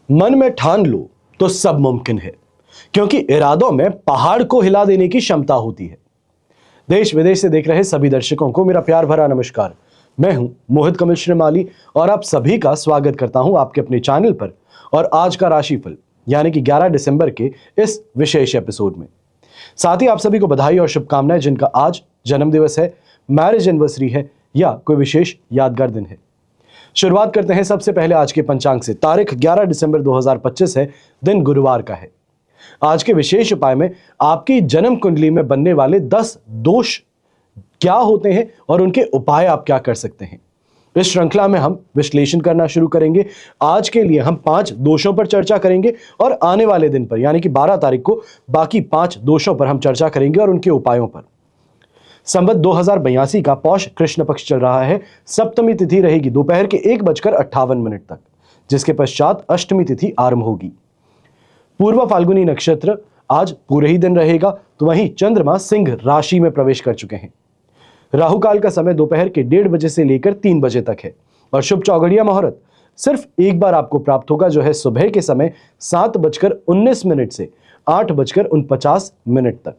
मन में ठान लो तो सब मुमकिन है, क्योंकि इरादों में पहाड़ को हिला देने की क्षमता होती है। देश विदेश से देख रहे सभी दर्शकों को मेरा प्यार भरा नमस्कार। मैं हूं मोहित कमल श्रीमाली और आप सभी का स्वागत करता हूं आपके अपने चैनल पर और आज का राशिफल यानी कि 11 दिसंबर के इस विशेष एपिसोड में। साथ ही आप सभी को बधाई और शुभकामनाएं जिनका आज जन्म दिवस है, मैरिज एनिवर्सरी है या कोई विशेष यादगार दिन है। शुरुआत करते हैं सबसे पहले आज के पंचांग से। तारीख 11 दिसंबर 2025 है, दिन गुरुवार का है। आज के विशेष उपाय में आपकी जन्म कुंडली में बनने वाले 10 दोष क्या होते हैं और उनके उपाय आप क्या कर सकते हैं, इस श्रृंखला में हम विश्लेषण करना शुरू करेंगे। आज के लिए हम 5 दोषों पर चर्चा करेंगे और आने वाले दिन पर यानी कि 12 तारीख को बाकी 5 दोषों पर हम चर्चा करेंगे और उनके उपायों पर। संवत 2082 का पौष कृष्ण पक्ष चल रहा है। सप्तमी तिथि रहेगी दोपहर के 1:58 तक, जिसके पश्चात अष्टमी तिथि आरंभ होगी। पूर्व फाल्गुनी नक्षत्र आज पूरे ही दिन रहेगा, तो वहीं चंद्रमा सिंह राशि में प्रवेश कर चुके हैं। राहु काल का समय दोपहर के 1:30 बजे से लेकर 3 बजे तक है और शुभ चौघड़िया मुहूर्त सिर्फ एक बार आपको प्राप्त होगा, जो है सुबह के समय 7:19 से 8:49 तक।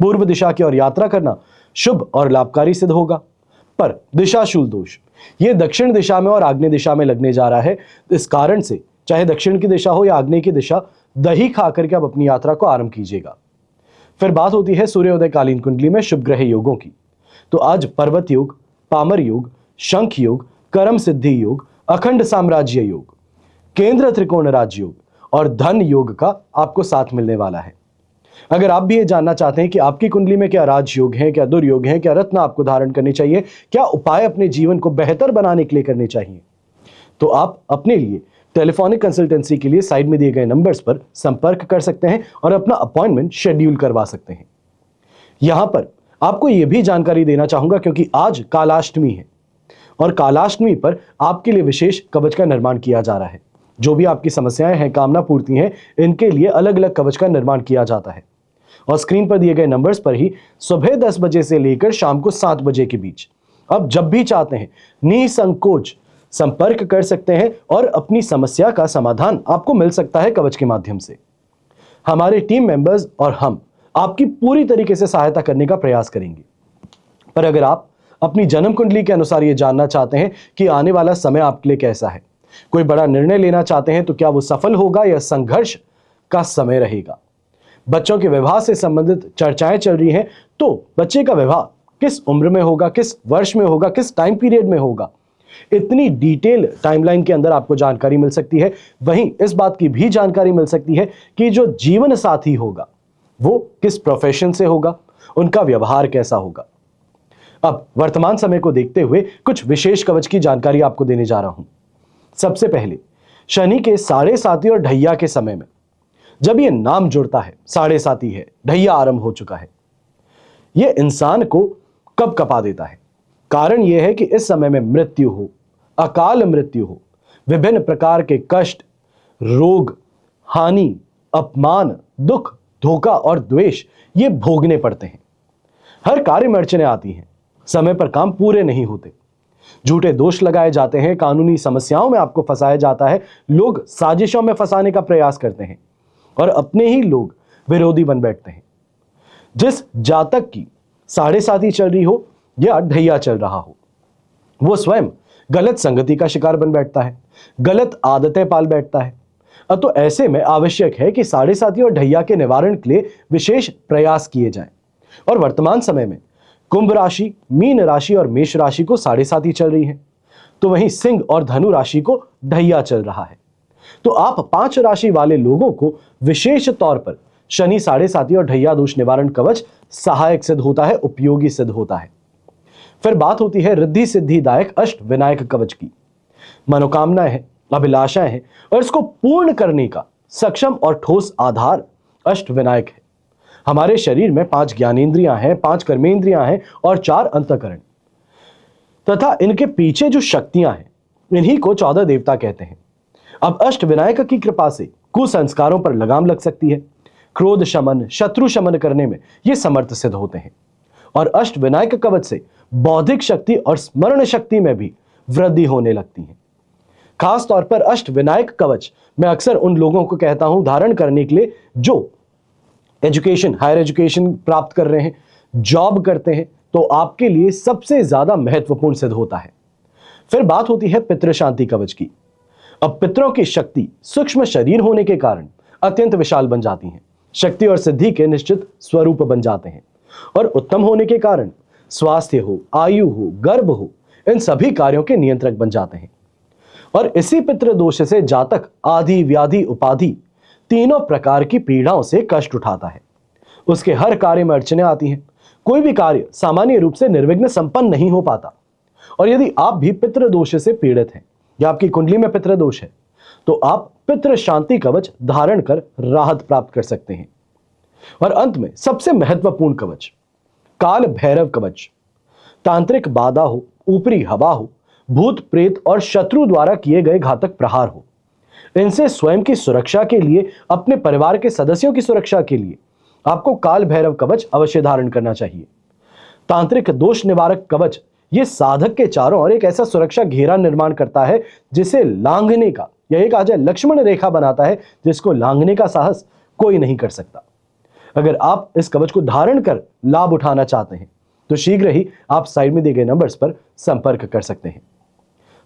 पूर्व दिशा की ओर यात्रा करना शुभ और लाभकारी सिद्ध होगा, पर दिशाशूल दोष ये दक्षिण दिशा में और आग्नेय दिशा में लगने जा रहा है। इस कारण से चाहे दक्षिण की दिशा हो या आग्नेय की दिशा, दही खाकर के आप अपनी यात्रा को आरंभ कीजिएगा। फिर बात होती है सूर्योदय कालीन कुंडली में शुभ ग्रह योगों की। तो आज पर्वत योग, पामर योग, शंख योग, कर्म सिद्धि योग, अखंड साम्राज्य योग, केंद्र त्रिकोण राज्य योग और धन योग का आपको साथ मिलने वाला है। अगर आप भी ये जानना चाहते हैं कि आपकी कुंडली में क्या राजयोग है, क्या दुर्योग है, क्या रत्न आपको धारण करनी चाहिए, क्या उपाय अपने जीवन को बेहतर बनाने के लिए करने चाहिए, तो आप अपने लिए टेलीफोनिक कंसल्टेंसी के लिए साइड में दिए गए नंबर्स पर संपर्क कर सकते हैं और अपना अपॉइंटमेंट शेड्यूल करवा सकते हैं। यहां पर आपको यह भी जानकारी देना चाहूंगा क्योंकि आज कालाष्टमी है और कालाष्टमी पर आपके लिए विशेष कवच का निर्माण किया जा रहा है। जो भी आपकी समस्याएं हैं, कामना पूर्ति हैं, इनके लिए अलग अलग कवच का निर्माण किया जाता है और स्क्रीन पर दिए गए नंबर्स पर ही सुबह 10 बजे से लेकर शाम को 7 बजे के बीच अब जब भी चाहते हैं निसंकोच संपर्क कर सकते हैं और अपनी समस्या का समाधान आपको मिल सकता है कवच के माध्यम से। हमारे टीम मेंबर्स और हम आपकी पूरी तरीके से सहायता करने का प्रयास करेंगे। पर अगर आप अपनी जन्म कुंडली के अनुसार ये जानना चाहते हैं कि आने वाला समय आपके लिए कैसा है, कोई बड़ा निर्णय लेना चाहते हैं तो क्या वो सफल होगा या संघर्ष का समय रहेगा, बच्चों के विवाह से संबंधित चर्चाएं चल रही हैं, तो बच्चे का विवाह किस उम्र में होगा, किस वर्ष में होगा, किस टाइम पीरियड में होगा, इतनी डिटेल टाइमलाइन के अंदर आपको जानकारी मिल सकती है। वहीं इस बात की भी जानकारी मिल सकती है कि जो जीवन साथी होगा वो किस प्रोफेशन से होगा, उनका व्यवहार कैसा होगा। अब वर्तमान समय को देखते हुए कुछ विशेष कवच की जानकारी आपको देने जा रहा हूं। सबसे पहले शनि के 7:30 और ढैया के समय में जब ये नाम जुड़ता है, 7:30 है, ढैया आरंभ हो चुका है, ये इंसान को कब कपा देता है। कारण यह है कि इस समय में मृत्यु हो, अकाल मृत्यु हो, विभिन्न प्रकार के कष्ट, रोग, हानि, अपमान, दुख, धोखा और द्वेष ये भोगने पड़ते हैं। हर कार्य में अड़चने आती हैं, समय पर काम पूरे नहीं होते, झूठे दोष लगाए जाते हैं, कानूनी समस्याओं में आपको फंसाया जाता है, लोग साजिशों में फंसाने का प्रयास करते हैं और अपने ही लोग विरोधी बन बैठते हैं। जिस जातक की 7:30 चल रही हो या ढैया चल रहा हो, वो स्वयं गलत संगति का शिकार बन बैठता है, गलत आदतें पाल बैठता है। तो ऐसे में आवश्यक है कि 7:30 और ढैया के निवारण के लिए विशेष प्रयास किए जाएं। और वर्तमान समय में कुंभ राशि, मीन राशि और मेष राशि को 7:30 चल रही है, तो वहीं सिंह और धनु राशि को ढैया चल रहा है। तो आप 5 राशि वाले लोगों को विशेष तौर पर शनि 7:30 और ढैया दोष निवारण कवच सहायक सिद्ध होता है, उपयोगी सिद्ध होता है। फिर बात होती है रिद्धि सिद्धिदायक अष्ट विनायक कवच की। मनोकामनाएं हैं, अभिलाषाएं हैं और इसको पूर्ण करने का सक्षम और ठोस आधार अष्ट विनायक है। हमारे शरीर में 5 ज्ञानेंद्रियां हैं, 5 कर्मेंद्रियां हैं और 4 अंतःकरण तथा इनके पीछे जो शक्तियां हैं, इन्हीं को 14 देवता कहते हैं। अब अष्ट विनायक की कृपा से कुसंस्कारों पर लगाम लग सकती है, क्रोध शमन, शत्रु शमन करने में ये समर्थ सिद्ध होते हैं और अष्ट विनायक कवच से बौद्धिक शक्ति और स्मरण शक्ति में भी वृद्धि होने लगती है। खास तौर पर अष्ट विनायक कवच मैं अक्सर उन लोगों को कहता हूं धारण करने के लिए जो एजुकेशन, हायर एजुकेशन प्राप्त कर रहे हैं, जॉब करते हैं, तो आपके लिए सबसे ज्यादा महत्वपूर्ण सिद्ध होता है। फिर बात होती है पितृ शांति कवच की। अब पितरों की शक्ति सूक्ष्म शरीर होने के कारण अत्यंत विशाल बन जाती हैं, शक्ति और सिद्धि के निश्चित स्वरूप बन जाते हैं, और उत्तम होने के कारण स्वास्थ्य हो, आयु हो, गर्भ हो, इन सभी कार्यों के नियंत्रक बन जाते हैं। और इसी पितृ दोष से जातक आदि व्याधि उपाधि तीनों प्रकार की पीड़ाओं से कष्ट उठाता है। उसके हर कार्य में अड़चने आती हैं, कोई भी कार्य सामान्य रूप से निर्विघ्न संपन्न नहीं हो पाता। और यदि आप भी पितृ दोष से पीड़ित हैं या आपकी कुंडली में पितृ दोष है, तो आप पितृ शांति कवच धारण कर राहत प्राप्त कर सकते हैं। और अंत में सबसे महत्वपूर्ण कवच काल भैरव कवच। तांत्रिक बाधा हो, ऊपरी हवा हो, भूत प्रेत और शत्रु द्वारा किए गए घातक प्रहार हो, इनसे स्वयं की सुरक्षा के लिए, अपने परिवार के सदस्यों की सुरक्षा के लिए आपको काल भैरव कवच अवश्य धारण करना चाहिए। तांत्रिक दोष निवारक कवच ये साधक के चारों ओर एक ऐसा सुरक्षा घेरा निर्माण करता है जिसे लांघने का, या एक कहा जाए लक्ष्मण रेखा बनाता है, जिसको लांघने का साहस कोई नहीं कर सकता। अगर आप इस कवच को धारण कर लाभ उठाना चाहते हैं तो शीघ्र ही आप साइड में दिए गए नंबर्स पर संपर्क कर सकते हैं।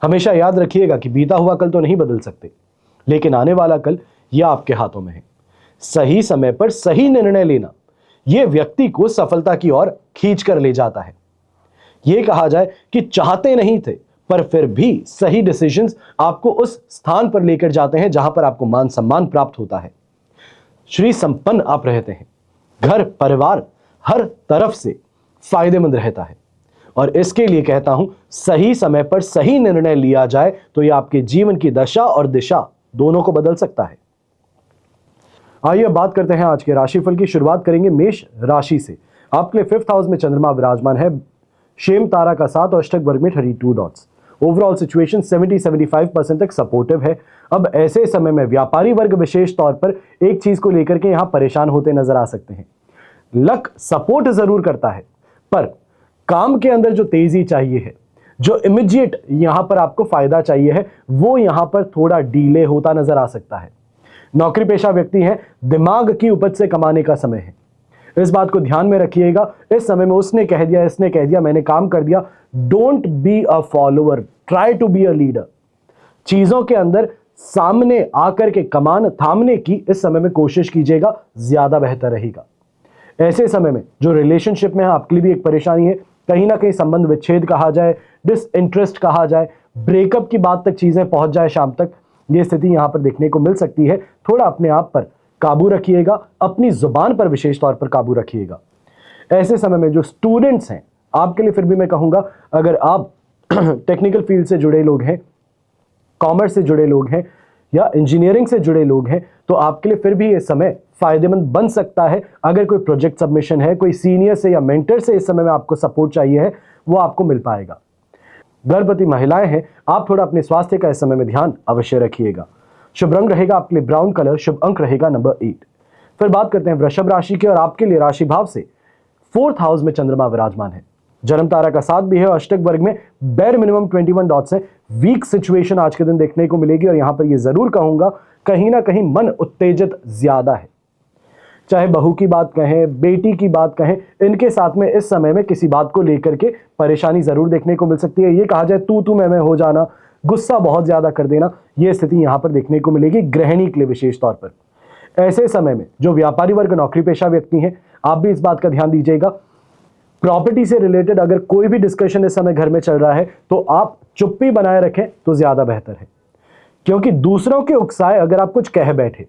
हमेशा याद रखिएगा कि बीता हुआ कल तो नहीं बदल सकते, लेकिन आने वाला कल यह आपके हाथों में है। सही समय पर सही निर्णय लेना यह व्यक्ति को सफलता की ओर खींच कर ले जाता है। यह कहा जाए कि चाहते नहीं थे पर फिर भी सही डिसीजंस आपको उस स्थान पर लेकर जाते हैं जहां पर आपको मान सम्मान प्राप्त होता है, श्री संपन्न आप रहते हैं, घर परिवार हर तरफ से फायदेमंद रहता है। और इसके लिए कहता हूं सही समय पर सही निर्णय लिया जाए तो यह आपके जीवन की दशा और दिशा दोनों को बदल सकता है। आइए बात करते हैं आज के राशिफल की। शुरुआत करेंगे मेष राशि से। आपके लिए 5th हाउस में चंद्रमा विराजमान है, शेम तारा का साथ और अष्टक वर्ग में 32 डॉट्स। ओवरऑल सिचुएशन 70-75% तक सपोर्टिव है। अब ऐसे समय में व्यापारी वर्ग विशेष तौर पर एक चीज को लेकर के यहां परेशान होते नजर आ सकते हैं। लक सपोर्ट जरूर करता है, पर काम के अंदर जो तेजी चाहिए है, जो इमीडिएट यहां पर आपको फायदा चाहिए है, वो यहां पर थोड़ा डीले होता नजर आ सकता है। नौकरी पेशा व्यक्ति हैं, दिमाग की उपज से कमाने का समय है, इस बात को ध्यान में रखिएगा। इस समय में उसने कह दिया, इसने कह दिया, मैंने काम कर दिया, don't be a follower, try to be a leader. चीजों के अंदर सामने आकर के कमान थामने की इस समय में कोशिश कीजिएगा, ज्यादा बेहतर रहेगा। ऐसे समय में जो रिलेशनशिप में है आपके लिए भी एक परेशानी है, कहीं ना कहीं संबंध विच्छेद कहा जाए, डिसइंटरेस्ट कहा जाए, ब्रेकअप की बात तक चीजें पहुंच जाए शाम तक, यह स्थिति यहां पर देखने को मिल सकती है। थोड़ा अपने आप पर काबू रखिएगा, अपनी जुबान पर विशेष तौर पर काबू रखिएगा। ऐसे समय में जो स्टूडेंट्स हैं आपके लिए फिर भी मैं कहूंगा, अगर आप टेक्निकल फील्ड से जुड़े लोग हैं, कॉमर्स से जुड़े लोग हैं या इंजीनियरिंग से जुड़े लोग हैं, तो आपके लिए फिर भी यह समय फायदेमंद बन सकता है। अगर कोई प्रोजेक्ट सबमिशन है, कोई सीनियर से या मेंटर से इस समय में आपको सपोर्ट चाहिए है, वो आपको मिल पाएगा। गर्भवती महिलाएं हैं, आप थोड़ा अपने स्वास्थ्य का इस समय में ध्यान अवश्य रखिएगा। शुभ रंग रहेगा आपके लिए ब्राउन कलर, शुभ अंक रहेगा नंबर 8। फिर बात करते हैं वृषभ राशि की, और आपके लिए राशि भाव से 4th हाउस में चंद्रमा विराजमान है, जन्म तारा का साथ भी है और अष्टक वर्ग में बेर मिनिमम 21 डॉट्स है। वीक सिचुएशन आज के दिन देखने को मिलेगी, और यहां पर यह जरूर कहूंगा कहीं ना कहीं मन उत्तेजित ज्यादा है। चाहे बहू की बात कहें, बेटी की बात कहें, इनके साथ में इस समय में किसी बात को लेकर के परेशानी जरूर देखने को मिल सकती है। ये कहा जाए तू मैं हो जाना, गुस्सा बहुत ज्यादा कर देना, यह स्थिति यहां पर देखने को मिलेगी गृहिणी के लिए विशेष तौर पर। ऐसे समय में जो व्यापारी वर्ग, नौकरी पेशा व्यक्ति हैं, आप भी इस बात का ध्यान दीजिएगा। प्रॉपर्टी से रिलेटेड अगर कोई भी डिस्कशन इस समय घर में चल रहा है तो आप चुप्पी बनाए रखें तो ज्यादा बेहतर है, क्योंकि दूसरों के उकसाए अगर आप कुछ कह बैठे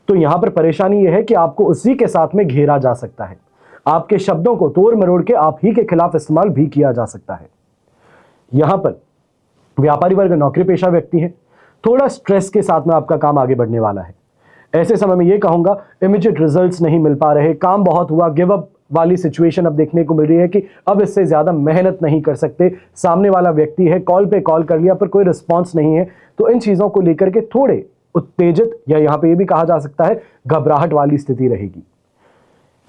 तो यहां पर परेशानी यह है कि आपको उसी के साथ में घेरा जा सकता है। आपके शब्दों को तोड़ मरोड़ के आप ही के खिलाफ इस्तेमाल भी किया जा सकता है। यहां पर व्यापारी वर्ग, नौकरी पेशा व्यक्ति हैं, थोड़ा स्ट्रेस के साथ में आपका काम आगे बढ़ने वाला है। ऐसे समय में यह कहूंगा इमीडिएट रिजल्ट्स नहीं मिल पा रहे, काम बहुत हुआ, गिव अप वाली सिचुएशन अब देखने को मिल रही है कि अब इससे ज्यादा मेहनत नहीं कर सकते। सामने वाला व्यक्ति है, कॉल पे कॉल कर लिया पर कोई रिस्पॉन्स नहीं है, तो इन चीजों को लेकर के थोड़े उत्तेजित, या यहां पे ये भी कहा जा सकता है घबराहट वाली स्थिति रहेगी।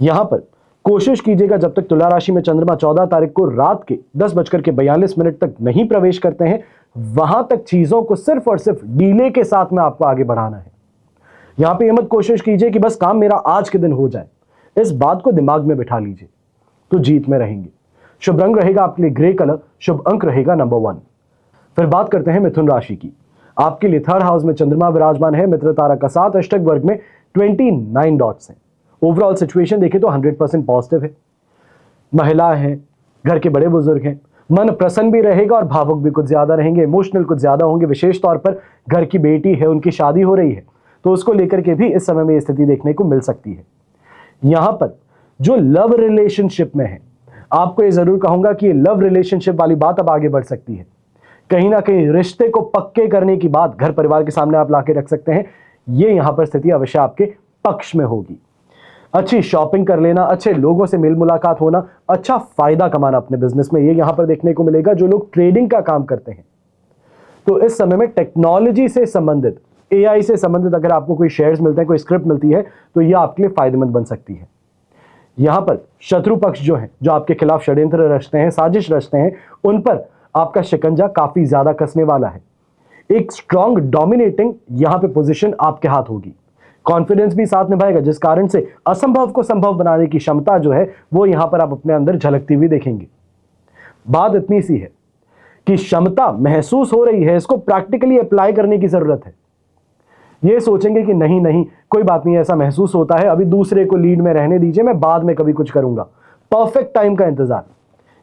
यहां पर कोशिश कीजिएगा जब तक तुला राशि में चंद्रमा 14 तारीख को रात के 10:42 तक नहीं प्रवेश करते हैं, वहां तक चीजों को सिर्फ और सिर्फ डीले के साथ में आपको आगे बढ़ाना है। यहां पे ये मत कोशिश कीजिए कि बस काम मेरा आज के दिन हो जाए, इस बात को दिमाग में बिठा लीजिए तो जीत में रहेंगे। शुभ रंग रहेगा आपके लिए ग्रे कलर, शुभ अंक रहेगा नंबर 1। फिर बात करते हैं मिथुन राशि की। आपके लिए थर्ड हाउस में चंद्रमा विराजमान है, मित्र तारा का 7, अष्टक वर्ग में 29 डॉट्स हैं। ओवरऑल सिचुएशन देखें तो 100% पॉजिटिव है। महिलाएं हैं, घर के बड़े बुजुर्ग हैं, मन प्रसन्न भी रहेगा और भावुक भी कुछ ज्यादा रहेंगे, इमोशनल कुछ ज्यादा होंगे। विशेष तौर पर घर की बेटी है, उनकी शादी हो रही है तो उसको लेकर के भी इस समय में स्थिति देखने को मिल सकती है। यहां पर जो लव रिलेशनशिप में है, आपको ये जरूर कहूंगा कि ये लव रिलेशनशिप वाली बात अब आगे बढ़ सकती है। कहीं ना कहीं रिश्ते को पक्के करने की बात घर परिवार के सामने आप लाके रख सकते हैं। ये यहां पर स्थिति अवश्य आपके पक्ष में होगी। अच्छी शॉपिंग कर लेना, अच्छे लोगों से मेल मुलाकात होना, अच्छा फायदा कमाना अपने बिजनेस में, ये यहां पर देखने को मिलेगा। जो लोग ट्रेडिंग का काम करते हैं तो इस समय में टेक्नोलॉजी से संबंधित, एआई से संबंधित अगर आपको कोई शेयर्स मिलते हैं, कोई स्क्रिप्ट मिलती है तो यह आपके लिए फायदेमंद बन सकती है। यहां पर शत्रु पक्ष जो है, जो आपके खिलाफ षड्यंत्र रचते हैं, साजिश रचते हैं, उन पर आपका शिकंजा काफी ज्यादा कसने वाला है। एक स्ट्रॉन्ग डोमिनेटिंग यहां पे पोजीशन आपके हाथ होगी। कॉन्फिडेंस भी साथ निभाएगा, जिस कारण से असंभव को संभव बनाने की क्षमता जो है वो यहां पर आप अपने अंदर झलकती हुई देखेंगे। बात इतनी सी है कि क्षमता महसूस हो रही है, इसको प्रैक्टिकली अप्लाई करने की जरूरत है। ये सोचेंगे कि नहीं नहीं कोई बात नहीं, ऐसा महसूस होता है, अभी दूसरे को लीड में रहने दीजिए, मैं बाद में कभी कुछ करूंगा। परफेक्ट टाइम का इंतजार,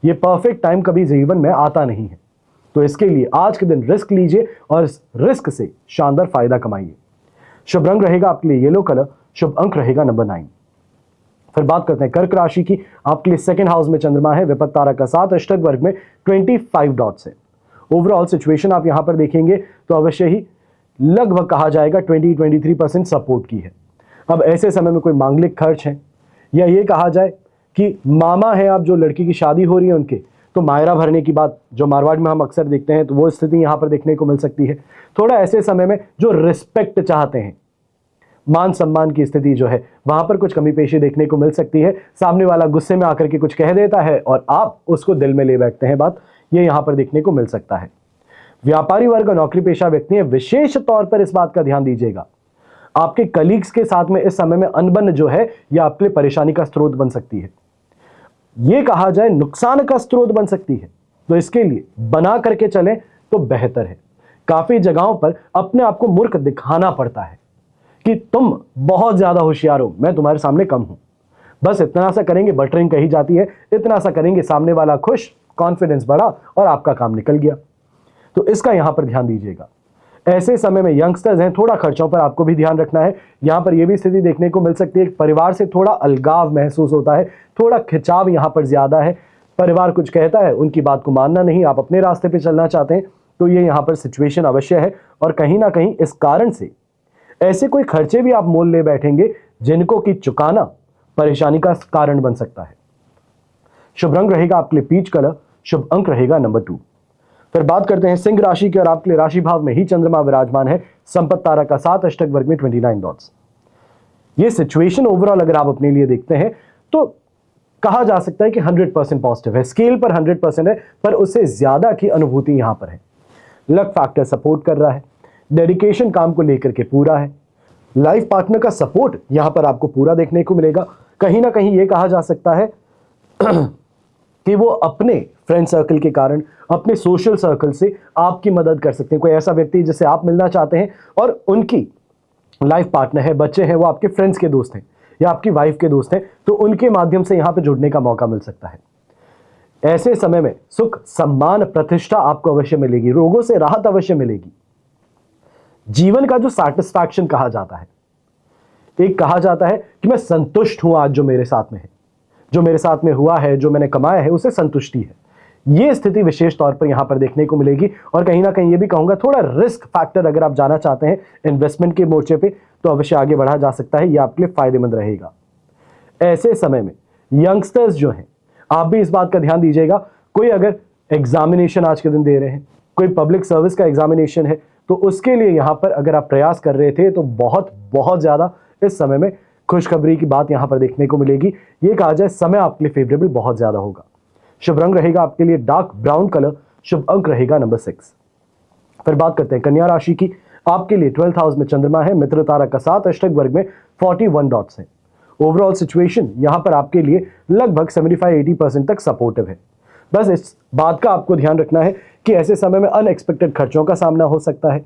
ये परफेक्ट टाइम कभी जीवन में आता नहीं है। तो इसके लिए आज के दिन रिस्क लीजिए और इस रिस्क से शानदार फायदा कमाइए। शुभ रंग रहेगा आपके लिए येलो कलर, शुभ अंक रहेगा नंबर 9। फिर बात करते हैं कर्क राशि की। आपके लिए सेकंड हाउस में चंद्रमा है, विपत्त तारा का 7, अष्टक वर्ग में 25 डॉट्स है। ओवरऑल सिचुएशन आप यहां पर देखेंगे तो अवश्य ही लगभग कहा जाएगा 20-23% सपोर्ट की है। अब ऐसे समय में कोई मांगलिक खर्च है, या ये कहा जाए कि मामा है आप, जो लड़की की शादी हो रही है उनके, तो मायरा भरने की बात जो मारवाड़ में हम अक्सर देखते हैं, तो वो स्थिति यहां पर देखने को मिल सकती है। थोड़ा ऐसे समय में जो रिस्पेक्ट चाहते हैं, मान सम्मान की स्थिति जो है, वहां पर कुछ कमी पेशी देखने को मिल सकती है। सामने वाला गुस्से में आकर के कुछ कह देता है और आप उसको दिल में ले बैठते हैं बात, ये यहां पर देखने को मिल सकता है। व्यापारी वर्ग और नौकरी पेशा व्यक्ति हैं, विशेष तौर पर इस बात का ध्यान दीजिएगा, आपके कलीग्स के साथ में इस समय में अनबन जो है यह आपके लिए परेशानी का स्रोत बन सकती है, यह कहा जाए नुकसान का स्रोत बन सकती है। तो इसके लिए बना करके चलें तो बेहतर है। काफी जगहों पर अपने आप को मूर्ख दिखाना पड़ता है कि तुम बहुत ज्यादा होशियार हो, मैं तुम्हारे सामने कम हूं। बस इतना सा करेंगे, बटरिंग कही जाती है, इतना सा करेंगे, सामने वाला खुश, कॉन्फिडेंस बढ़ा और आपका काम निकल गया। तो इसका यहां पर ध्यान दीजिएगा। ऐसे समय में यंगस्टर्स हैं, थोड़ा खर्चों पर आपको भी ध्यान रखना है। यहां पर यह भी स्थिति देखने को मिल सकती है, परिवार से थोड़ा अलगाव महसूस होता है, थोड़ा खिंचाव यहां पर ज्यादा है। परिवार कुछ कहता है, उनकी बात को मानना नहीं, आप अपने रास्ते पे चलना चाहते हैं, तो ये यहां पर सिचुएशन अवश्य है। और कहीं ना कहीं इस कारण से ऐसे कोई खर्चे भी आप मोल ले बैठेंगे जिनको कि चुकाना परेशानी का कारण बन सकता है। शुभ रंग रहेगा आपके लिए पीच कलर, शुभ अंक रहेगा नंबर 2। फिर बात करते हैं सिंह राशि की, और आपके लिए राशि भाव में ही चंद्रमा विराजमान है, संपत्ति तारा का 7, अष्टक वर्ग में 29 डॉट्स। ये सिचुएशन ओवरऑल अगर आप अपने लिए देखते हैं तो कहा जा सकता है कि 100% पॉजिटिव है। स्केल पर 100% है, पर उससे ज्यादा की अनुभूति यहां पर है। लक फैक्टर सपोर्ट कर रहा है, डेडिकेशन काम को लेकर के पूरा है, लाइफ पार्टनर का सपोर्ट यहां पर आपको पूरा देखने को मिलेगा। कहीं ना कहीं यह कहा जा सकता है कि वो अपने फ्रेंड सर्कल के कारण, अपने सोशल सर्कल से आपकी मदद कर सकते हैं। कोई ऐसा व्यक्ति जिससे आप मिलना चाहते हैं और उनकी लाइफ पार्टनर है, बच्चे हैं, वो आपके फ्रेंड्स के दोस्त हैं या आपकी वाइफ के दोस्त हैं, तो उनके माध्यम से यहां पे जुड़ने का मौका मिल सकता है। ऐसे समय में सुख, सम्मान, प्रतिष्ठा आपको अवश्य मिलेगी, रोगों से राहत अवश्य मिलेगी। जीवन का जो सैटिस्फैक्शन कहा जाता है, एक कहा जाता है कि मैं संतुष्ट हूं आज जो मेरे साथ में है, जो मेरे साथ में हुआ है, जो मैंने कमाया है, उसे संतुष्टि है। यह स्थिति विशेष तौर पर यहां पर देखने को मिलेगी। और कहीं ना कहीं यह भी कहूंगा, थोड़ा रिस्क फैक्टर अगर आप जाना चाहते हैं इन्वेस्टमेंट के मोर्चे पे, तो अवश्य आगे बढ़ा जा सकता है, यह आपके लिए फायदेमंद रहेगा। ऐसे समय में यंगस्टर्स जो हैं, आप भी इस बात का ध्यान दीजिएगा, कोई अगर एग्जामिनेशन आज के दिन दे रहे हैं, कोई पब्लिक सर्विस का एग्जामिनेशन है, तो उसके लिए यहां पर अगर आप प्रयास कर रहे थे तो बहुत बहुत ज्यादा इस समय में खुशखबरी की बात यहां पर देखने को मिलेगी। यह कहा जाए समय आपके लिए फेवरेबल बहुत ज्यादा होगा। शुभ रंग रहेगा आपके लिए डार्क ब्राउन कलर, शुभ अंक रहेगा नंबर 6। फिर बात करते हैं कन्या राशि की। आपके लिए 12th हाउस में चंद्रमा है, मित्र तारा का साथ, अष्टक वर्ग में 41 डॉट्स हैं। ओवरऑल सिचुएशन यहां पर आपके लिए लगभग 75-80% तक सपोर्टिव है। बस इस बात का आपको ध्यान रखना है कि ऐसे समय में अनएक्सपेक्टेड खर्चों का सामना हो सकता है।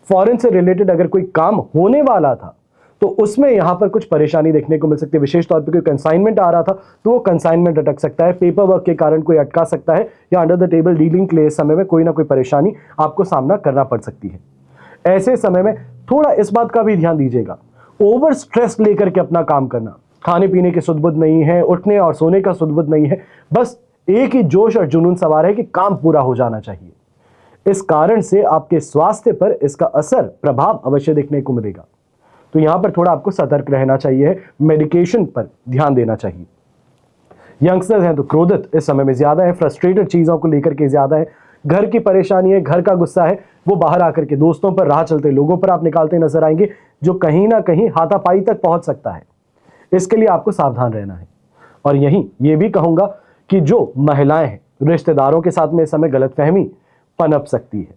फॉरेन से रिलेटेड अगर कोई काम होने वाला था तो उसमें यहां पर कुछ परेशानी देखने को मिल सकती है। विशेष तौर पर कोई कंसाइनमेंट आ रहा था तो वो कंसाइनमेंट अटक सकता है, पेपर वर्क के कारण कोई अटका सकता है, या अंडर द टेबल डीलिंग के लिए इस समय में कोई ना कोई परेशानी आपको सामना करना पड़ सकती है। ऐसे समय में थोड़ा इस बात का भी ध्यान दीजिएगा, ओवर स्ट्रेस लेकर के अपना काम करना, खाने पीने की सुध-बुध नहीं है, उठने और सोने का सुध-बुध नहीं है, बस एक ही जोश और जुनून सवार है कि काम पूरा हो जाना चाहिए। इस कारण से आपके स्वास्थ्य पर इसका असर, प्रभाव अवश्य देखने को मिलेगा। तो यहां पर थोड़ा आपको सतर्क रहना चाहिए, मेडिकेशन पर ध्यान देना चाहिए। यंगस्टर्स हैं तो क्रोधित इस समय में ज्यादा है, फ्रस्ट्रेटेड चीजों को लेकर के ज्यादा है, घर की परेशानी है, घर का गुस्सा है, वो बाहर आकर के दोस्तों पर, राह चलते लोगों पर आप निकालते नजर आएंगे, जो कहीं ना कहीं हाथापाई तक पहुंच सकता है। इसके लिए आपको सावधान रहना है। और यही ये भी कहूंगा कि जो महिलाएं हैं, रिश्तेदारों के साथ में इस समय गलतफहमी पनप सकती है,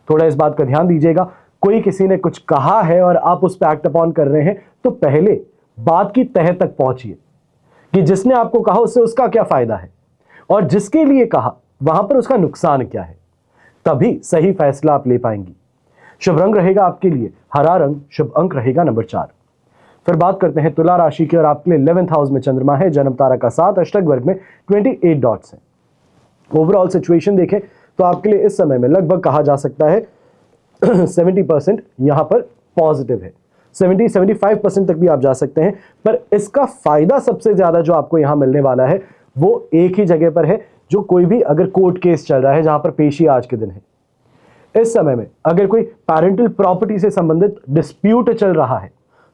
थोड़ा इस बात का ध्यान दीजिएगा। कोई किसी ने कुछ कहा है और आप उस पर एक्ट अपॉन कर रहे हैं तो पहले बात की तह तक पहुंचिए कि जिसने आपको कहा उससे उसका क्या फायदा है, और जिसके लिए कहा वहां पर उसका नुकसान क्या है, तभी सही फैसला आप ले पाएंगी। शुभ रंग रहेगा आपके लिए हरा रंग, शुभ अंक रहेगा नंबर 4। फिर बात करते हैं तुला राशि की, और आपके लिए 11th हाउस में चंद्रमा है, जन्म तारा का साथ, अष्टक वर्ग में 28 डॉट्स हैं। ओवरऑल सिचुएशन देखें तो आपके लिए इस समय में लगभग कहा जा सकता है 70% यहां पर पॉजिटिव है, 70-75% तक भी आप जा सकते हैं। पर इसका फायदा सबसे ज्यादा जो आपको यहां मिलने वाला है वो एक ही जगह पर है, जो कोई भी अगर कोर्ट केस चल रहा है जहां पर पेशी आज के दिन है, इस समय में अगर कोई पैरेंटल प्रॉपर्टी से संबंधित डिस्प्यूट चल रहा है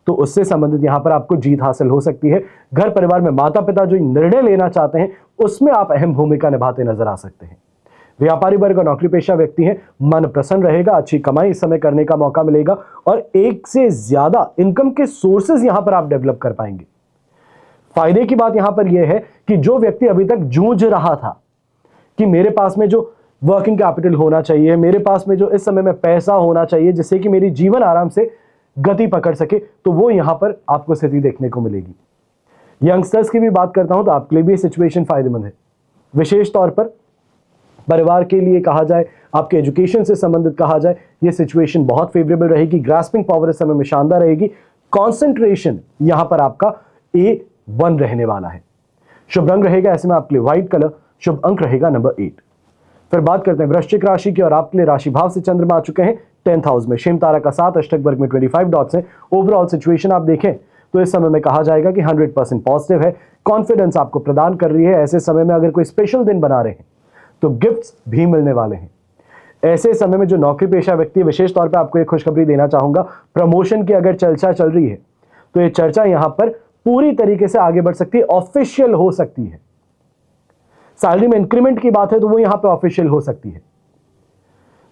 तो उससे संबंधित यहां पर आपको जीत हासिल हो सकती है। घर परिवार में माता पिता जो निर्णय लेना चाहते हैं उसमें आप अहम भूमिका निभाते नजर आ सकते हैं। व्यापारी वर्ग और नौकरी पेशा व्यक्ति हैं, मन प्रसन्न रहेगा, अच्छी कमाई इस समय करने का मौका मिलेगा, और एक से ज्यादा इनकम के सोर्सेज यहां पर आप डेवलप कर पाएंगे। फायदे की बात यहां पर यह है कि जो व्यक्ति अभी तक जूझ रहा था कि मेरे पास में जो वर्किंग कैपिटल होना चाहिए, मेरे पास में जो इस समय में पैसा होना चाहिए जिससे कि मेरी जीवन आराम से गति पकड़ सके, तो वो यहां पर आपको स्थिति देखने को मिलेगी। यंगस्टर्स की भी बात करता हूं तो आपके लिए भी सिचुएशन फायदेमंद है। विशेष तौर पर परिवार के लिए कहा जाए, आपके एजुकेशन से संबंधित कहा जाए, ये सिचुएशन बहुत फेवरेबल रहेगी। ग्रास्पिंग पावर इस समय में शानदार रहेगी। कॉन्सेंट्रेशन यहां पर आपका A1 रहने वाला है। शुभ रंग रहेगा ऐसे में आपके लिए व्हाइट कलर, शुभ अंक रहेगा नंबर 8। फिर बात करते हैं वृश्चिक राशि की, और आपके लिए राशि भाव से चंद्रमा आ चुके हैं 10th हाउस में, शेम तारा का साथ, अष्टक वर्ग में 25 डॉट्स हैं। ओवरऑल सिचुएशन आप देखें तो इस समय में कहा जाएगा कि 100% पॉजिटिव है, कॉन्फिडेंस आपको प्रदान कर रही है। ऐसे समय में अगर कोई स्पेशल दिन बना रहे हैं तो गिफ्ट्स भी मिलने वाले हैं। ऐसे समय में जो नौकरी पेशा व्यक्ति, विशेष तौर पे आपको एक खुशखबरी देना चाहूंगा, प्रमोशन की अगर चर्चा चल रही है तो ये चर्चा यहां पर पूरी तरीके से आगे बढ़ सकती है, ऑफिशियल हो सकती है। सैलरी में इंक्रीमेंट की बात है तो वो यहां पे ऑफिशियल हो सकती है।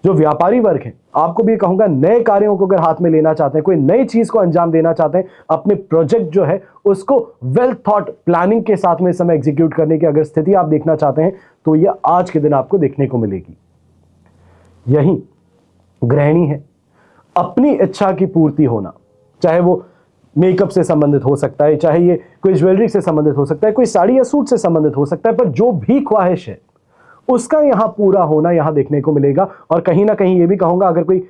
जो व्यापारी वर्ग है, आपको भी कहूंगा, नए कार्यों को अगर हाथ में लेना चाहते हैं, कोई नई चीज को अंजाम देना चाहते हैं, अपने प्रोजेक्ट जो है उसको वेल थॉट प्लानिंग के साथ में इस समय एग्जीक्यूट करने की अगर स्थिति आप देखना चाहते हैं तो यह आज के दिन आपको देखने को मिलेगी। यही गृहिणी है, अपनी इच्छा की पूर्ति होना, चाहे वो मेकअप से संबंधित हो सकता है, चाहे ये कोई ज्वेलरी से संबंधित हो सकता है, कोई साड़ी या सूट से संबंधित हो सकता है, पर जो भी ख्वाहिश है उसका यहां पूरा होना यहां देखने को मिलेगा। और कहीं ना कहीं ये भी कहूंगा, अगर कोई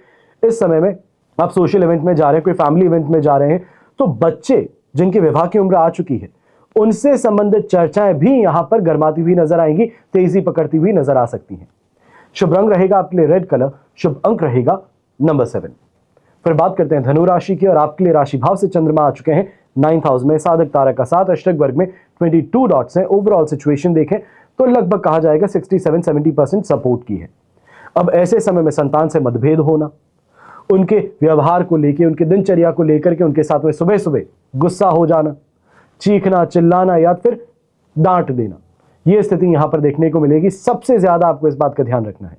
इस समय में आप सोशल इवेंट में जा रहे हैं, कोई फैमिली इवेंट में जा रहे हैं, तो बच्चे जिनकी विवाह की उम्र आ चुकी है उनसे संबंधित चर्चाएं भी यहां पर गर्माती हुई नजर आएंगी, तेजी पकड़ती हुई नजर आ सकती हैं। शुभ रंग रहेगा आपके लिए रेड कलर, शुभ अंक रहेगा नंबर 7। फिर बात करते हैं धनु राशि की, और आपके लिए राशि भाव से चंद्रमा आ चुके हैं 9th हाउस में, साधक तारा का साथ, अष्टक वर्ग में 22 डॉट्स हैं। ओवरऑल सिचुएशन देखें तो लगभग कहा जाएगा 67-70% सपोर्ट की है। अब ऐसे समय में संतान से मतभेद होना, उनके व्यवहार को लेकर, उनके दिनचर्या को लेकर के उनके साथ में सुबह सुबह गुस्सा हो जाना, चीखना, चिल्लाना या फिर डांट देना, यह स्थिति यहां पर देखने को मिलेगी। सबसे ज्यादा आपको इस बात का ध्यान रखना है,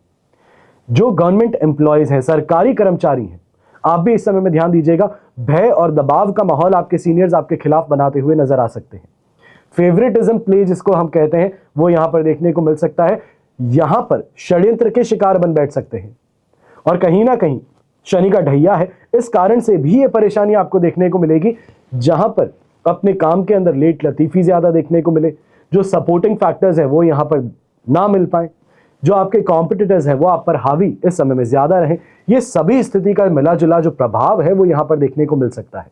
जो गवर्नमेंट एम्प्लॉयज हैं, सरकारी कर्मचारी हैं, आप भी इस समय में ध्यान दीजिएगा। भय और दबाव का माहौल आपके सीनियर्स आपके खिलाफ बनाते हुए नजर आ सकते हैं। फेवरेटिज्म प्ले जिसको हम कहते हैं वो यहां पर देखने को मिल सकता है। यहां पर षड्यंत्र के शिकार बन बैठ सकते हैं और कहीं ना कहीं शनि का ढैया है, इस कारण से भी ये परेशानी आपको देखने को मिलेगी, जहां पर अपने काम के अंदर लेट लतीफी ज्यादा देखने को मिले, जो सपोर्टिंग फैक्टर्स है वो यहां पर ना मिल पाए, जो आपके कॉम्पिटिटर्स हैं वो आप पर हावी इस समय में ज्यादा रहे, ये सभी स्थिति का मिला जुला जो प्रभाव है वो यहां पर देखने को मिल सकता है।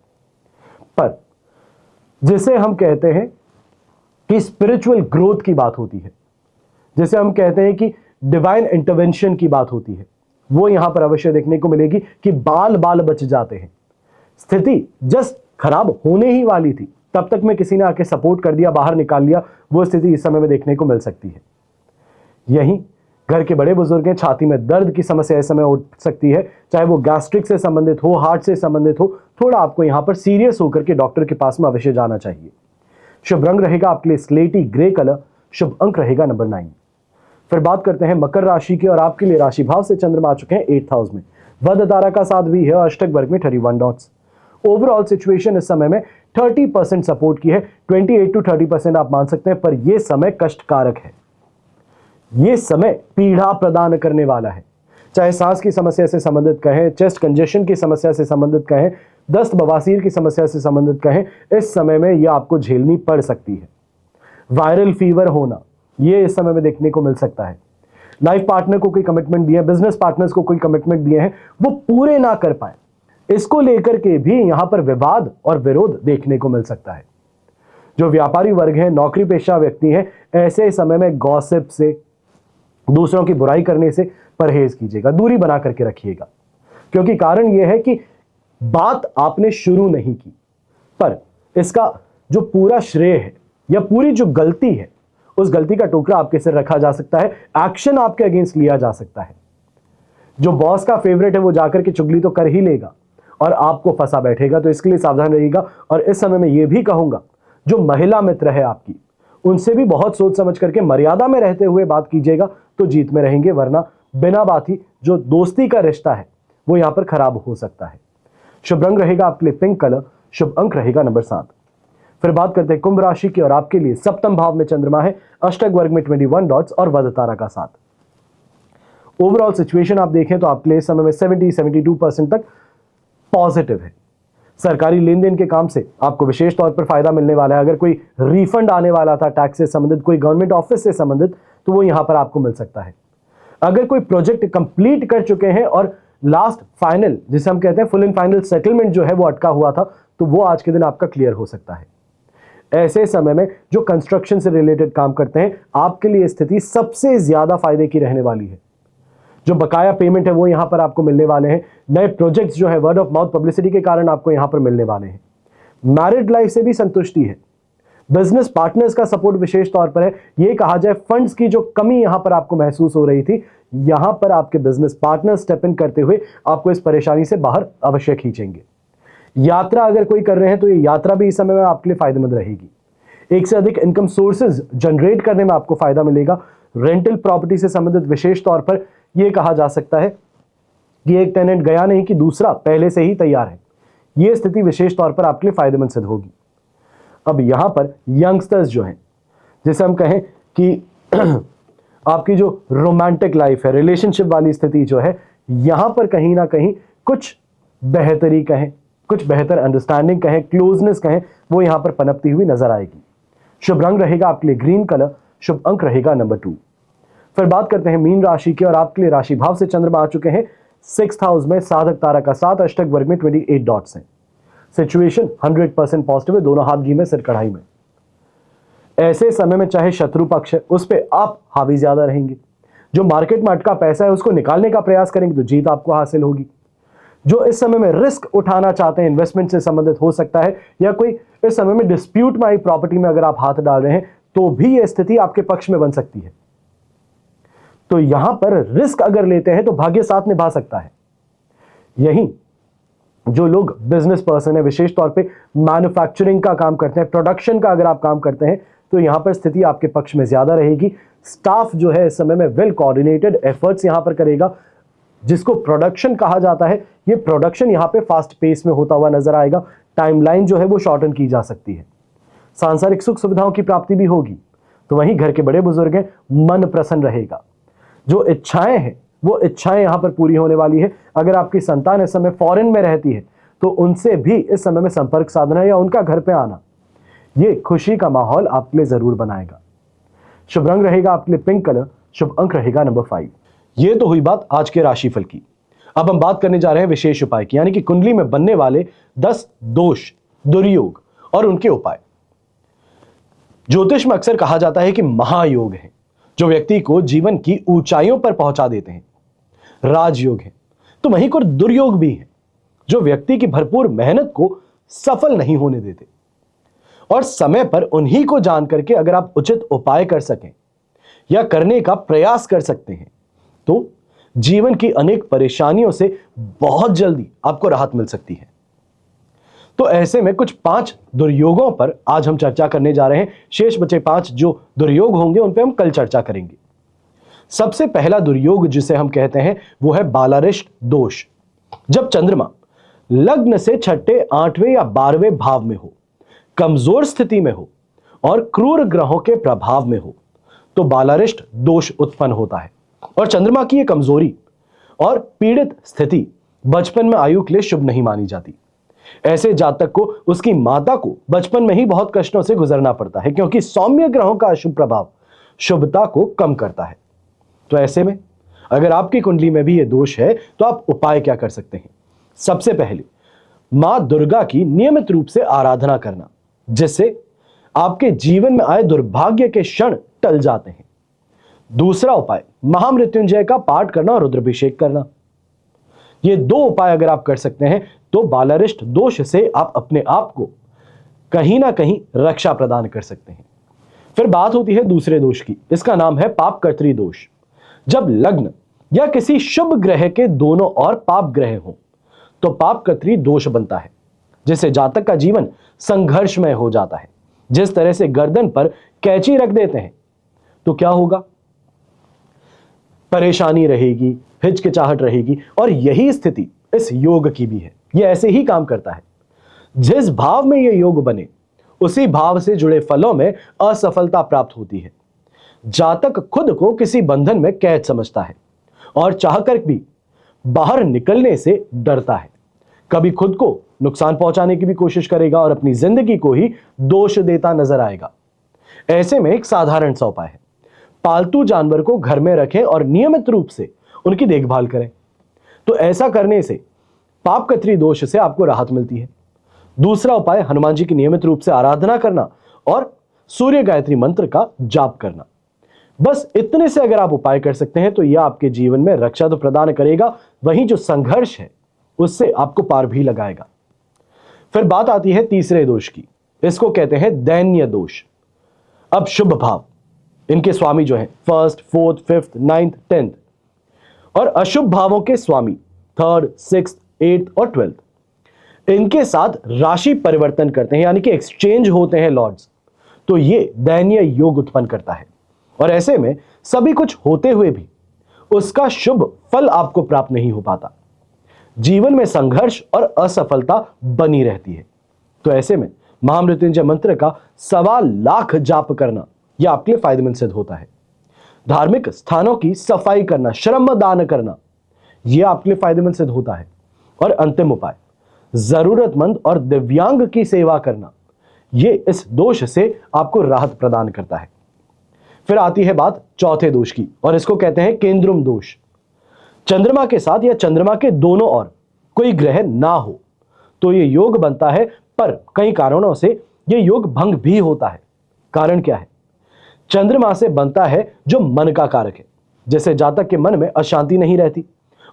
पर जिसे हम कहते हैं कि स्पिरिचुअल ग्रोथ की बात होती है, जिसे हम कहते हैं कि डिवाइन इंटरवेंशन की बात होती है, वो यहां पर अवश्य देखने को मिलेगी कि बाल बाल बच जाते हैं। स्थिति जस्ट खराब होने ही वाली थी, तब तक में किसी ने आके सपोर्ट कर दिया, बाहर निकाल लिया, वो स्थिति इस समय में देखने को मिल सकती है। यहीं घर के बड़े बुजुर्ग हैं, छाती में दर्द की समस्या इस समय उठ सकती है, चाहे वो गैस्ट्रिक से संबंधित हो, हार्ट से संबंधित हो, थोड़ा आपको यहां पर सीरियस होकर के डॉक्टर के पास में अवश्य जाना चाहिए। शुभ रंग रहेगा आपके लिए स्लेटी ग्रे कलर, शुभ अंक रहेगा नंबर 9। फिर बात करते हैं मकर राशि की, और आपके लिए राशि भाव से चंद्रमा आ चुके हैं 8th हाउस में, वध तारा का साथ भी है, अष्टक वर्ग में 31 डॉट्स। ओवरऑल सिचुएशन इस समय में 30% सपोर्ट की है, 28 to 30% आप मान सकते हैं, पर यह समय कष्टकारक है, यह समय पीड़ा प्रदान करने वाला है। चाहे सांस की समस्या से संबंधित कहें, चेस्ट कंजेशन की समस्या से संबंधित कहें, दस्त बवासीर की समस्या से संबंधित कहें, इस समय में यह आपको झेलनी पड़ सकती है। वायरल फीवर होना यह इस समय में देखने को मिल सकता है। लाइफ पार्टनर को कोई कमिटमेंट दिए, बिजनेस पार्टनर्स को कोई कमिटमेंट दिए हैं, वो पूरे ना कर पाए, इसको लेकर के भी यहां पर विवाद और विरोध देखने को मिल सकता है। जो व्यापारी वर्ग है, नौकरी पेशा व्यक्ति हैं, ऐसे समय में गॉसिप से, दूसरों की बुराई करने से परहेज कीजिएगा, दूरी बना करके रखिएगा, क्योंकि कारण यह है कि बात आपने शुरू नहीं की, पर इसका जो पूरा श्रेय है या पूरी जो गलती है, उस गलती का टुकड़ा आपके सिर रखा जा सकता है, एक्शन आपके अगेंस्ट लिया जा सकता है। जो बॉस का फेवरेट है वो जाकर के चुगली तो कर ही लेगा और आपको फंसा बैठेगा, तो इसके लिए सावधान रहिएगा। और इस समय में यह भी कहूंगा, जो महिला मित्र है आपकी, उनसे भी बहुत सोच समझ करके मर्यादा में रहते हुए बात कीजिएगा, तो जीत में रहेंगे, वरना बिना बात ही जो दोस्ती का रिश्ता है वो यहां पर खराब हो सकता है। शुभ रंग रहेगा आपके लिए पिंक कलर, शुभ अंक रहेगा नंबर 7। फिर बात करते हैं कुंभ राशि की, और आपके लिए सप्तम भाव में चंद्रमा है, अष्टक वर्ग में 21 डॉट्स और वध तारा का साथ। ओवरऑल सिचुएशन आप देखें तो आपके लिए इस समय में 70-72% तक पॉजिटिव है। सरकारी लेन देन के काम से आपको विशेष तौर पर फायदा मिलने वाला है। अगर कोई रिफंड आने वाला था टैक्स से संबंधित, कोई गवर्नमेंट ऑफिस से संबंधित, तो वो यहां पर आपको मिल सकता है। अगर कोई प्रोजेक्ट कंप्लीट कर चुके हैं और लास्ट फाइनल, जिसे हम कहते हैं फुल एंड फाइनल सेटलमेंट जो है वो अटका हुआ था, तो वो आज के दिन आपका क्लियर हो सकता है। ऐसे समय में जो कंस्ट्रक्शन से रिलेटेड काम करते हैं, आपके लिए स्थिति सबसे ज्यादा फायदे की रहने वाली है। जो बकाया पेमेंट है वो यहां पर आपको मिलने वाले हैं। नए प्रोजेक्ट्स जो है वर्ड ऑफ माउथ पब्लिसिटी के कारण आपको यहां पर मिलने वाले हैं। मैरिड लाइफ से भी संतुष्टि है। बिजनेस पार्टनर्स का सपोर्ट विशेष तौर पर है। यह कहा जाए फंड्स की जो कमी यहां पर आपको महसूस हो रही थी, यहां पर आपके बिजनेस पार्टनर स्टेप इन करते हुए आपको इस परेशानी से बाहर अवश्य खींचेंगे। यात्रा अगर कोई कर रहे हैं तो ये यात्रा भी इस समय में आपके लिए फायदेमंद रहेगी। एक से अधिक इनकम सोर्सेज जनरेट करने में आपको फायदा मिलेगा। रेंटल प्रॉपर्टी से संबंधित विशेष तौर पर यह कहा जा सकता है कि एक टेनेंट गया नहीं कि दूसरा पहले से ही तैयार है। यह स्थिति विशेष तौर पर आपके लिए फायदेमंद सिद्ध होगी। अब यहां पर यंगस्टर्स जो हैं, जैसे हम कहें कि आपकी जो रोमांटिक लाइफ है, रिलेशनशिप वाली स्थिति जो है, यहां पर कहीं ना कहीं कुछ बेहतरी कहें, कुछ बेहतर अंडरस्टैंडिंग कहें, क्लोजनेस कहें, वो यहां पर पनपती हुई नजर आएगी। शुभ रंग रहेगा आपके लिए ग्रीन कलर, शुभ अंक रहेगा नंबर 2। फिर बात करते हैं मीन राशि की, और आपके लिए राशि भाव से चंद्रमा आ चुके हैं 6th हाउस में, साधक तारा का साथ, अष्टक वर्ग में 28 डॉट्स हैं। सिचुएशन 100% पॉजिटिव है, दोनों हाथ घी में सिर कढ़ाई में। ऐसे समय में चाहे शत्रु पक्ष है उस पर आप हावी ज्यादा रहेंगे। जो मार्केट में अटका पैसा है उसको निकालने का प्रयास करेंगे तो जीत आपको हासिल होगी। जो इस समय में रिस्क उठाना चाहते हैं, इन्वेस्टमेंट से संबंधित हो सकता है, या कोई इस समय में डिस्प्यूट में आई प्रॉपर्टी में अगर आप हाथ डाल रहे हैं, तो भी यह स्थिति आपके पक्ष में बन सकती है। तो यहां पर रिस्क अगर लेते हैं तो भाग्य साथ निभा सकता है। यही जो लोग बिजनेस पर्सन है, विशेष तौर पे मैन्युफैक्चरिंग का काम करते हैं, प्रोडक्शन का अगर आप काम करते हैं, तो यहां पर स्थिति आपके पक्ष में ज्यादा रहेगी। स्टाफ जो है इस समय में वेल कोऑर्डिनेटेड एफर्ट्स यहां पर करेगा। जिसको प्रोडक्शन कहा जाता है, ये प्रोडक्शन यहां पे फास्ट पेस में होता हुआ नजर आएगा। टाइमलाइन जो है वो शॉर्टन की जा सकती है। सांसारिक सुख सुविधाओं की प्राप्ति भी होगी। तो वहीं घर के बड़े बुजुर्ग हैं, मन प्रसन्न रहेगा। जो इच्छाएं हैं वो इच्छाएं यहां पर पूरी होने वाली है। अगर आपकी संतान इस समय फॉरेन में रहती है तो उनसे भी इस समय में संपर्क साधना या उनका घर पे आना ये खुशी का माहौल आपके लिए जरूर बनाएगा। शुभ रंग रहेगा आपके लिए पिंक कलर, शुभ अंक रहेगा नंबर 5। ये तो हुई बात आज के राशिफल की। अब हम बात करने जा रहे हैं विशेष उपाय की, यानी कि कुंडली में बनने वाले 10 दोष, दुर्योग और उनके उपाय। ज्योतिष में अक्सर कहा जाता है कि महायोग है जो व्यक्ति को जीवन की ऊंचाइयों पर पहुंचा देते हैं, राजयोग है तो वहीं कुछ दुर्योग भी है जो व्यक्ति की भरपूर मेहनत को सफल नहीं होने देते। और समय पर उन्हीं को जान करके अगर आप उचित उपाय कर सकें या करने का प्रयास कर सकते हैं तो जीवन की अनेक परेशानियों से बहुत जल्दी आपको राहत मिल सकती है। तो ऐसे में कुछ 5 दुर्योगों पर आज हम चर्चा करने जा रहे हैं। शेष बचे 5 जो दुर्योग होंगे उन पे हम कल चर्चा करेंगे। सबसे पहला दुर्योग जिसे हम कहते हैं वो है बालारिष्ट दोष। जब चंद्रमा लग्न से छठे, 8वें या 12वें भाव में हो, कमजोर स्थिति में हो और क्रूर ग्रहों के प्रभाव में हो तो बालारिष्ट दोष उत्पन्न होता है। और चंद्रमा की यह कमजोरी और पीड़ित स्थिति बचपन में आयु के लिए शुभ नहीं मानी जाती। ऐसे जातक को उसकी माता को बचपन में ही बहुत कष्टों से गुजरना पड़ता है क्योंकि सौम्य ग्रहों का अशुभ प्रभाव शुभता को कम करता है। तो ऐसे में अगर आपकी कुंडली में भी यह दोष है तो आप उपाय क्या कर सकते हैं? सबसे पहले मां दुर्गा की नियमित रूप से आराधना करना, जिससे आपके जीवन में आए दुर्भाग्य के क्षण टल जाते हैं। दूसरा उपाय महामृत्युंजय का पाठ करना और रुद्राभिषेक करना। ये 2 उपाय अगर आप कर सकते हैं तो बालारिष्ट दोष से आप अपने आप को कहीं ना कहीं रक्षा प्रदान कर सकते हैं। फिर बात होती है दूसरे दोष की, इसका नाम है पापकर्त्री दोष। जब लग्न या किसी शुभ ग्रह के दोनों और पाप ग्रह हो तो पापकर्त्री दोष बनता है, जिससे जातक का जीवन संघर्षमय हो जाता है। जिस तरह से गर्दन पर कैंची रख देते हैं तो क्या होगा? परेशानी रहेगी, हिचकिचाहट रहेगी। और यही स्थिति इस योग की भी है। यह ऐसे ही काम करता है। जिस भाव में यह योग बने उसी भाव से जुड़े फलों में असफलता प्राप्त होती है। जातक खुद को किसी बंधन में कैद समझता है और चाहकर भी बाहर निकलने से डरता है। कभी खुद को नुकसान पहुंचाने की भी कोशिश करेगा और अपनी जिंदगी को ही दोष देता नजर आएगा। ऐसे में एक साधारण सा उपाय है, पालतू जानवर को घर में रखें और नियमित रूप से उनकी देखभाल करें। तो ऐसा करने से पापकर्त्री दोष से आपको राहत मिलती है। दूसरा उपाय हनुमान जी की नियमित रूप से आराधना करना और सूर्य गायत्री मंत्र का जाप करना। बस इतने से अगर आप उपाय कर सकते हैं तो यह आपके जीवन में रक्षा तो प्रदान करेगा, वहीं जो संघर्ष है उससे आपको पार भी लगाएगा। फिर बात आती है तीसरे दोष की, इसको कहते हैं दैन्य दोष। अब शुभ भाव, इनके स्वामी जो है 1st, 4th, 5th, 9th, 10th और अशुभ भावों के स्वामी 3rd, 6th, 8th और 12th, इनके साथ राशि परिवर्तन करते हैं, यानी कि एक्सचेंज होते हैं लॉर्ड्स, तो ये दैन्य योग उत्पन्न करता है। और ऐसे में सभी कुछ होते हुए भी उसका शुभ फल आपको प्राप्त नहीं हो पाता। जीवन में संघर्ष और असफलता बनी रहती है। तो ऐसे में महामृत्युंजय मंत्र का 1.25 लाख जाप करना यह आपके लिए फायदेमंद सिद्ध होता है। धार्मिक स्थानों की सफाई करना, श्रम दान करना, यह आपके लिए फायदेमंद सिद्ध होता है। और अंतिम उपाय जरूरतमंद और दिव्यांग की सेवा करना, यह इस दोष से आपको राहत प्रदान करता है। फिर आती है बात चौथे दोष की और इसको कहते हैं केंद्रुम दोष। चंद्रमा के साथ या चंद्रमा के दोनों ओर कोई ग्रह ना हो तो यह योग बनता है, पर कई कारणों से यह योग भंग भी होता है। कारण क्या है? चंद्रमा से बनता है जो मन का कारक है, जैसे जातक के मन में अशांति नहीं रहती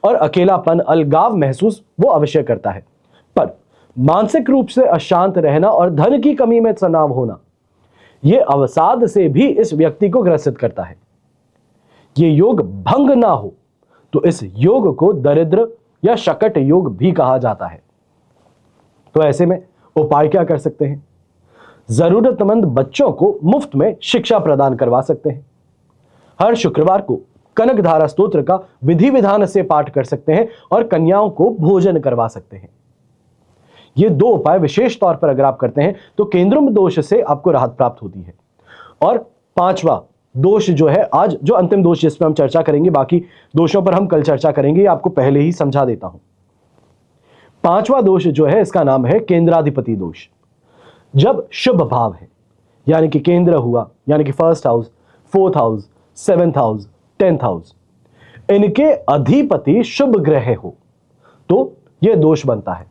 और अकेलापन, अलगाव महसूस वो अवश्य करता है। पर मानसिक रूप से अशांत रहना और धन की कमी में तनाव होना, यह अवसाद से भी इस व्यक्ति को ग्रसित करता है। यह योग भंग ना हो तो इस योग को दरिद्र या शकट योग भी कहा जाता है। तो ऐसे में उपाय क्या कर सकते हैं? जरूरतमंद बच्चों को मुफ्त में शिक्षा प्रदान करवा सकते हैं। हर शुक्रवार को कनक धारा स्तोत्र का विधि विधान से पाठ कर सकते हैं और कन्याओं को भोजन करवा सकते हैं। ये 2 उपाय विशेष तौर पर अगर आप करते हैं तो केंद्रुम दोष से आपको राहत प्राप्त होती है। और 5वां दोष जो है, आज जो अंतिम दोष जिस पर हम चर्चा करेंगे, बाकी दोषों पर हम कल चर्चा करेंगे, ये आपको पहले ही समझा देता हूं। पांचवा दोष जो है इसका नाम है केंद्राधिपति दोष। जब शुभ भाव है, यानी कि केंद्र हुआ, यानी कि first house, fourth house, seventh house, 10th house, इनके अधिपति शुभ ग्रह हो तो यह दोष बनता है।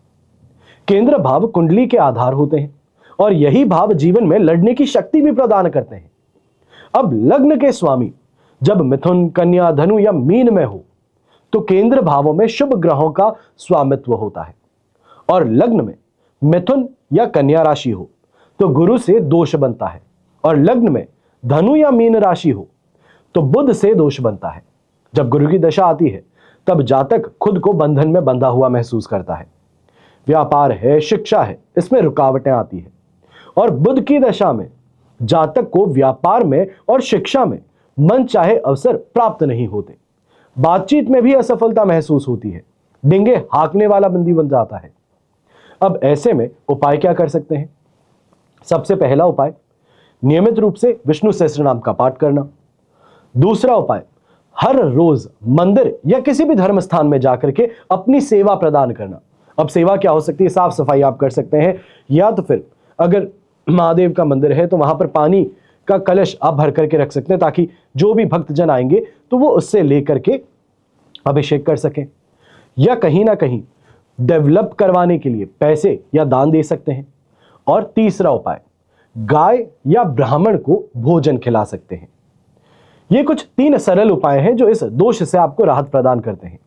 केंद्र भाव कुंडली के आधार होते हैं और यही भाव जीवन में लड़ने की शक्ति भी प्रदान करते हैं। अब लग्न के स्वामी जब मिथुन, कन्या, धनु या मीन में हो तो केंद्र भावों में शुभ ग्रहों का स्वामित्व होता है, और लग्न में मिथुन या कन्या राशि हो तो गुरु से दोष बनता है, और लग्न में धनु या मीन राशि हो तो बुध से दोष बनता है। जब गुरु की दशा आती है तब जातक खुद को बंधन में बंधा हुआ महसूस करता है। व्यापार है, शिक्षा है, इसमें रुकावटें आती है, और बुध की दशा में जातक को व्यापार में और शिक्षा में मन चाहे अवसर प्राप्त नहीं होते। बातचीत में भी असफलता महसूस होती है, डिंगे हाँकने वाला बंदी बन जाता है। अब ऐसे में उपाय क्या कर सकते हैं? सबसे पहला उपाय, नियमित रूप से विष्णु सहस्त्रनाम का पाठ करना। दूसरा उपाय, हर रोज मंदिर या किसी भी धर्म स्थान में जाकर के अपनी सेवा प्रदान करना। अब सेवा क्या हो सकती है? साफ सफाई आप कर सकते हैं, या तो फिर अगर महादेव का मंदिर है तो वहां पर पानी का कलश आप भर करके रख सकते हैं, ताकि जो भी भक्तजन आएंगे तो वो उससे लेकर के अभिषेक कर सकें। या कहीं ना कहीं डेवलप करवाने के लिए पैसे या दान दे सकते हैं। और तीसरा उपाय, गाय या ब्राह्मण को भोजन खिला सकते हैं। ये कुछ 3 सरल उपाय हैं जो इस दोष से आपको राहत प्रदान करते हैं।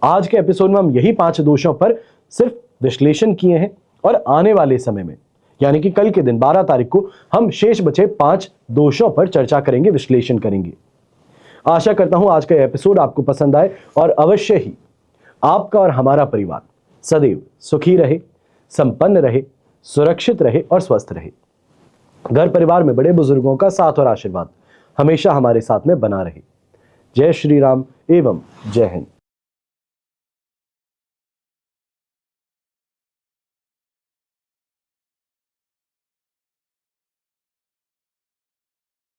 आज के एपिसोड में हम यही 5 दोषों पर सिर्फ विश्लेषण किए हैं, और आने वाले समय में यानी कि कल के दिन 12 तारीख को हम शेष बचे 5 दोषों पर चर्चा करेंगे, विश्लेषण करेंगे। आशा करता हूं आज का एपिसोड आपको पसंद आए और अवश्य ही आपका और हमारा परिवार सदैव सुखी रहे, संपन्न रहे, सुरक्षित रहे और स्वस्थ रहे। घर परिवार में बड़े बुजुर्गों का साथ और आशीर्वाद हमेशा हमारे साथ में बना रहे। जय श्री राम एवं जय हिंद।